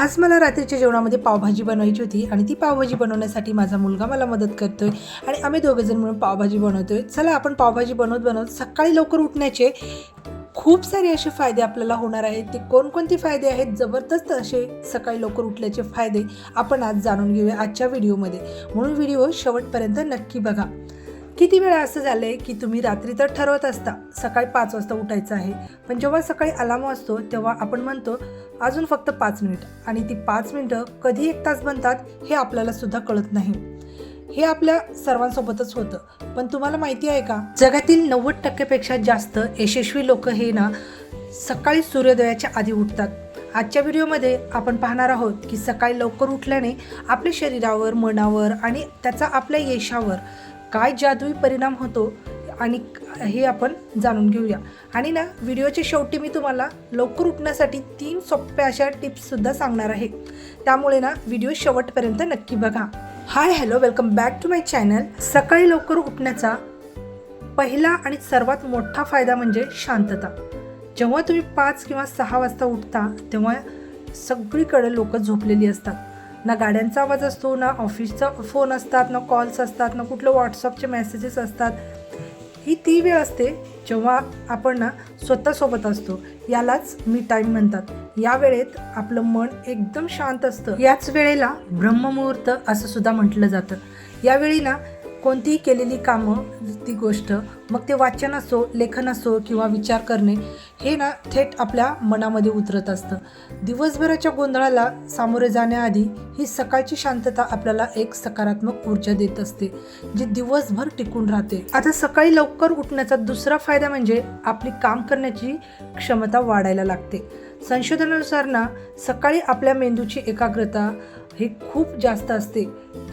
आज मला रात्रीच्या जेवणामध्ये पावभाजी बनवायची होती आणि ती पावभाजी बनवण्यासाठी माझा मुलगा मला मदत करतोय आणि आम्ही दोघंजण मिळून पावभाजी बनवतोय. चला आपण पावभाजी बनवत सकाळी लवकर उठण्याचे खूप सारे असे फायदे आपल्याला होणार आहेत. ते कोणकोणते फायदे आहेत, जबरदस्त असे सकाळी लवकर उठल्याचे फायदे आपण आज जाणून घेऊया आजच्या व्हिडिओमध्ये. म्हणून व्हिडिओ शेवटपर्यंत नक्की बघा. किती वेळा असं झालं आहे की तुम्ही रात्री तर ठरवत असता सकाळी 5 वाजता उठायचं आहे, पण जेव्हा सकाळी अलार्म वाजतो तेव्हा आपण म्हणतो अजून फक्त 5 मिनिट, आणि ती 5 मिनिटं कधी 1 तास बनतात हे आपल्याला सुद्धा कळत नाही. हे आपल्या सर्वांसोबतच होतं. पण तुम्हाला माहिती आहे का, जगातील 90% जास्त यशस्वी लोक हे ना सकाळी सूर्योदयाच्या आधी उठतात. आजच्या व्हिडिओमध्ये आपण पाहणार आहोत की सकाळी लवकर उठल्याने आपल्या शरीरावर, मनावर आणि त्याचा आपल्या यशावर काय जादुई परिणाम होतो आणि हे आपण जाणून घेऊया. आणि ना व्हिडिओच्या शेवटी मी तुम्हाला लवकर उठण्यासाठी 3 सोप्या अशा टिप्ससुद्धा सांगणार आहे. त्यामुळे ना व्हिडिओ शेवटपर्यंत नक्की बघा. Hi hello, welcome back to my channel. सकाळी लवकर उठण्याचा पहिला आणि सर्वात मोठा फायदा म्हणजे शांतता. जेव्हा तुम्ही 5 किंवा 6 वाजता उठता तेव्हा सगळीकडे लोक झोपलेली असतात. ना गाड्यांचा आवाज असतो, ना ऑफिसचा फोन असतात, ना कॉल्स असतात, ना कुठलं व्हॉट्सअपचे मेसेजेस असतात. ही ती वेळ असते जेव्हा आपण ना स्वतःसोबत असतो. यालाच मी टाईम म्हणतात. या वेळेत आपलं मन एकदम शांत असतं. याच वेळेला ब्रह्ममुहूर्त असं सुद्धा म्हटलं जातं. यावेळी ना कोणतीही केलेली कामं, ती गोष्ट, मग ते वाचन असो, लेखन असो किंवा विचार करणे, हे ना थेट आपल्या मनामध्ये उतरत असतं. दिवसभराच्या गोंधळाला सामोरे जाण्याआधी ही सकाळची शांतता आपल्याला एक सकारात्मक ऊर्जा देत असते, जी दिवसभर टिकून राहते. आता सकाळी लवकर उठण्याचा दुसरा फायदा म्हणजे आपली काम करण्याची क्षमता वाढायला लागते. संशोधनानुसार ना सकाळी आपल्या मेंदूची एकाग्रता हे खूप जास्त असते.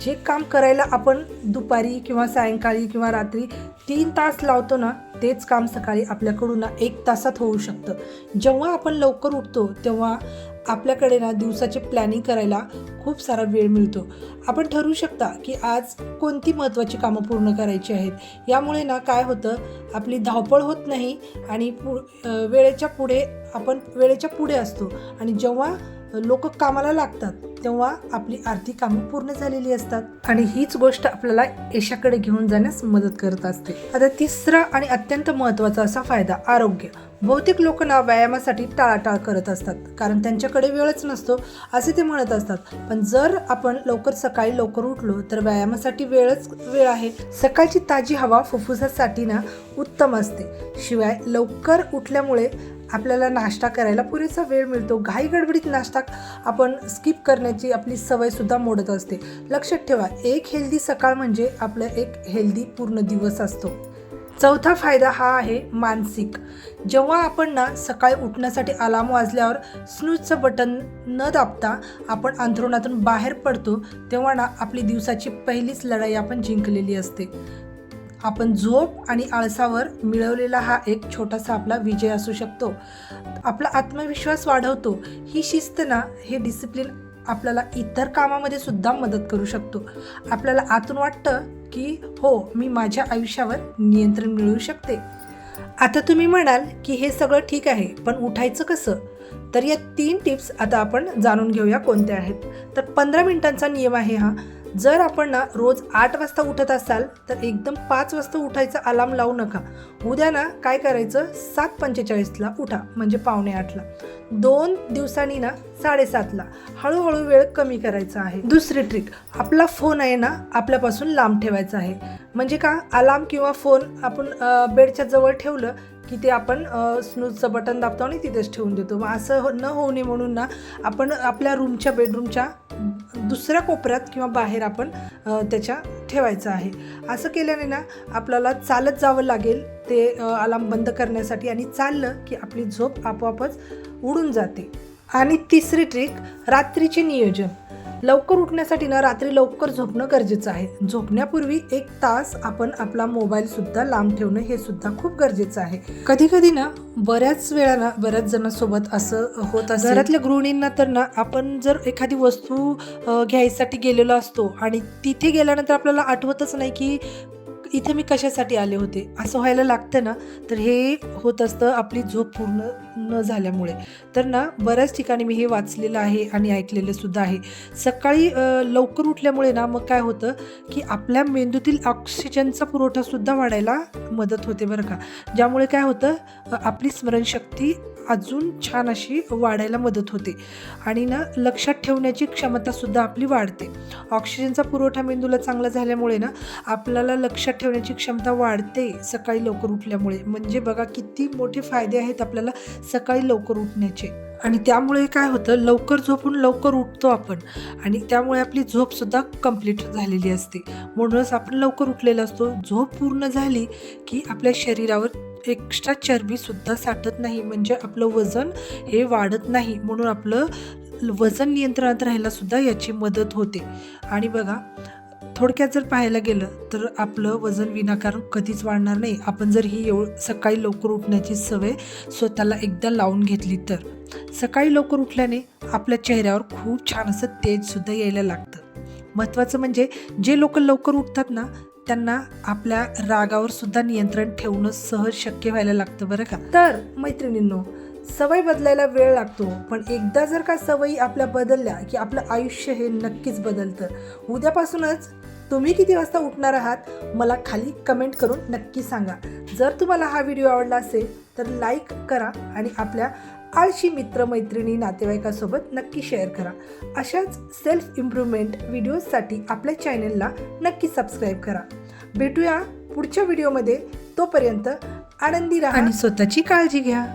जे काम करायला आपण दुपारी किंवा सायंकाळी किंवा रात्री 3 तास लावतो ना, तेच काम सकाळी आपल्याकडून ना 1 तासात होऊ शकतं. जेव्हा आपण लवकर उठतो तेव्हा आपल्याकडे ना दिवसाचे प्लॅनिंग करायला खूप सारा वेळ मिळतो. आपण ठरवू शकता की आज कोणती महत्त्वाची कामं पूर्ण करायची आहेत. यामुळे ना काय होतं, आपली धावपळ होत नाही आणि आपण वेळेच्या पुढे असतो. आणि जेव्हा लोक कामाला लागतात तेव्हा आपली अर्धी कामं पूर्ण झालेली असतात आणि हीच गोष्ट आपल्याला यशाकडे घेऊन जाण्यास मदत करत असते. आता तिसरा आणि अत्यंत महत्त्वाचा असा फायदा, आरोग्य. बहुतेक लोक ना व्यायामासाठी टाळाटाळ करत असतात, कारण त्यांच्याकडे वेळच नसतो असे ते म्हणत असतात. पण जर आपण सकाळी लवकर उठलो तर व्यायामासाठी वेळ आहे. सकाळची ताजी हवा फुफ्फुसासाठी ना उत्तम असते. शिवाय लवकर उठल्यामुळे आपल्याला नाश्ता करायला पुरेसा वेळ मिळतो. घाई गडबडीत नाश्ता आपण स्किप करण्याची आपली सवयसुद्धा मोडत असते. लक्षात ठेवा, एक हेल्दी सकाळ म्हणजे आपलं एक हेल्दी पूर्ण दिवस असतो. चौथा फायदा हा आहे मानसिक. जेव्हा आपण ना सकाळी उठण्यासाठी अलार्म वाजल्यावर स्नूजचं बटन न दाबता आपण अंथरुणातून बाहेर पडतो तेव्हा ना आपली दिवसाची पहिलीच लढाई आपण जिंकलेली असते. आपण झोप आणि आळसावर मिळवलेला हा एक छोटासा आपला विजय असू शकतो. आपला आत्मविश्वास वाढवतो. ही शिस्त ना, हे डिसिप्लिन आपल्याला इतर कामामध्ये सुद्धा मदत करू शकतो. आपल्याला आतून वाटतं की हो, मी माझ्या आयुष्यावर नियंत्रण मिळवू शकते. आता तुम्ही म्हणाल की हे सगळं ठीक आहे, पण उठायचं कसं? तर या 3 टिप्स आता आपण जाणून घेऊया कोणत्या आहेत. तर 15 मिनिटांचा नियम आहे हा. जर आपण ना रोज 8 वाजता उठत असाल तर एकदम 5 वाजता उठायचा अलार्म लावू नका. उद्या ना काय करायचं, 7:45ला उठा, म्हणजे 7:45ला. 2 दिवसांनी ना 7:30ला. हळूहळू वेळ कमी करायचा आहे. दुसरी ट्रिक, आपला फोन आहे ना आपल्यापासून लांब ठेवायचा आहे. म्हणजे का, अलार्म किंवा फोन आपण बेडच्या जवळ ठेवलं की ते आपण स्नूजचं बटन दाबतो आणि तिथेच ठेवून देतो. मग असं न होऊ नये म्हणून ना आपण आपल्या बेडरूमच्या दुसऱ्या कोपऱ्यात किंवा बाहेर आपण त्याच्या ठेवायचं आहे. असं केल्याने ना आपल्याला चालत जावं लागेल ते अलार्म बंद करण्यासाठी, आणि चाललं की आपली झोप आपोआपच उडून जाते. आणि तिसरी ट्रिक, रात्रीचे नियोजन. लवकर उठण्यासाठी ना रात्री लवकर झोपणं गरजेचं आहे. झोपण्यापूर्वी 1 तास आपण आपला मोबाईलसुद्धा लांब ठेवणं हे सुद्धा खूप गरजेचं आहे. कधी कधी ना बऱ्याच जणांसोबत असं होत असतं. घरातल्या गृहिणींना तर ना आपण जर एखादी वस्तू घ्यायसाठी गेलेलो असतो आणि तिथे गेल्यानंतर आपल्याला आठवतच नाही की इथे मी कशासाठी आले होते, असं व्हायला लागतं ना. तर हे होत असतं, आपली झोप पूर्ण न झाल्यामुळे. तर ना बऱ्याच ठिकाणी मी हे वाचलेलं आहे आणि ऐकलेलं सुद्धा आहे. सकाळी लवकर उठल्यामुळे ना मग काय होतं की आपल्या मेंदूतील ऑक्सिजनचा पुरवठासुद्धा वाढायला मदत होते बरं का. ज्यामुळे काय होतं आपली स्मरणशक्ती अजून छान अशी वाढायला मदत होते आणि ना लक्षात ठेवण्याची क्षमतासुद्धा आपली वाढते. ऑक्सिजनचा पुरवठा मेंदूला चांगला झाल्यामुळे ना आपल्याला लक्षात ठेवण्याची क्षमता वाढते सकाळी लवकर उठल्यामुळे. म्हणजे बघा किती मोठे फायदे आहेत आपल्याला सकाळी लवकर उठण्याचे. आणि त्यामुळे काय होतं लवकर झोपून लवकर उठतो आपण आणि त्यामुळे आपली झोपसुद्धा कंप्लीट झालेली असते. म्हणूनच आपण लवकर उठलेलो असतो. झोप पूर्ण झाली की आपल्या शरीरावर एक्स्ट्रा चरबीसुद्धा साठत नाही, म्हणजे आपलं वजन हे वाढत नाही. म्हणून आपलं वजन नियंत्रणात राहायला सुद्धा याची मदत होते. आणि बघा थोडक्यात जर पाहायला गेलं तर आपलं वजन विनाकारण कधीच वाढणार नाही आपण जर ही सकाळी लवकर उठण्याची सवय स्वतःला एकदा लावून घेतली तर. सकाळी लवकर उठल्याने आपल्या चेहऱ्यावर खूप छान असं तेजसुद्धा यायला लागतं. महत्त्वाचं म्हणजे जे लोक लवकर उठतात ना त्यांना आपल्या रागावर सुद्धा नियंत्रण ठेवणं सहज शक्य व्हायला लागतं बरं का. तर मैत्रिणींनो, सवय बदलायला वेळ लागतो, पण एकदा जर का सवयी आपल्या बदलल्या की आपलं आयुष्य हे नक्कीच बदलतं. उद्यापासूनच तुम्ही किती वाजता उठणार आहात मला खाली कमेंट करून नक्की सांगा. जर तुम्हाला हा व्हिडिओ आवडला असेल तर लाईक करा आणि आपल्या आळशी मित्रमैत्रिणी नातेवाईकासोबत नक्की शेअर करा. अशाच सेल्फ इम्प्रूव्हमेंट व्हिडिओजसाठी आपल्या चॅनलला नक्की सबस्क्राईब करा. भेटूया पुढच्या व्हिडिओमध्ये. तोपर्यंत आनंदी राहा आणि स्वतःची काळजी घ्या.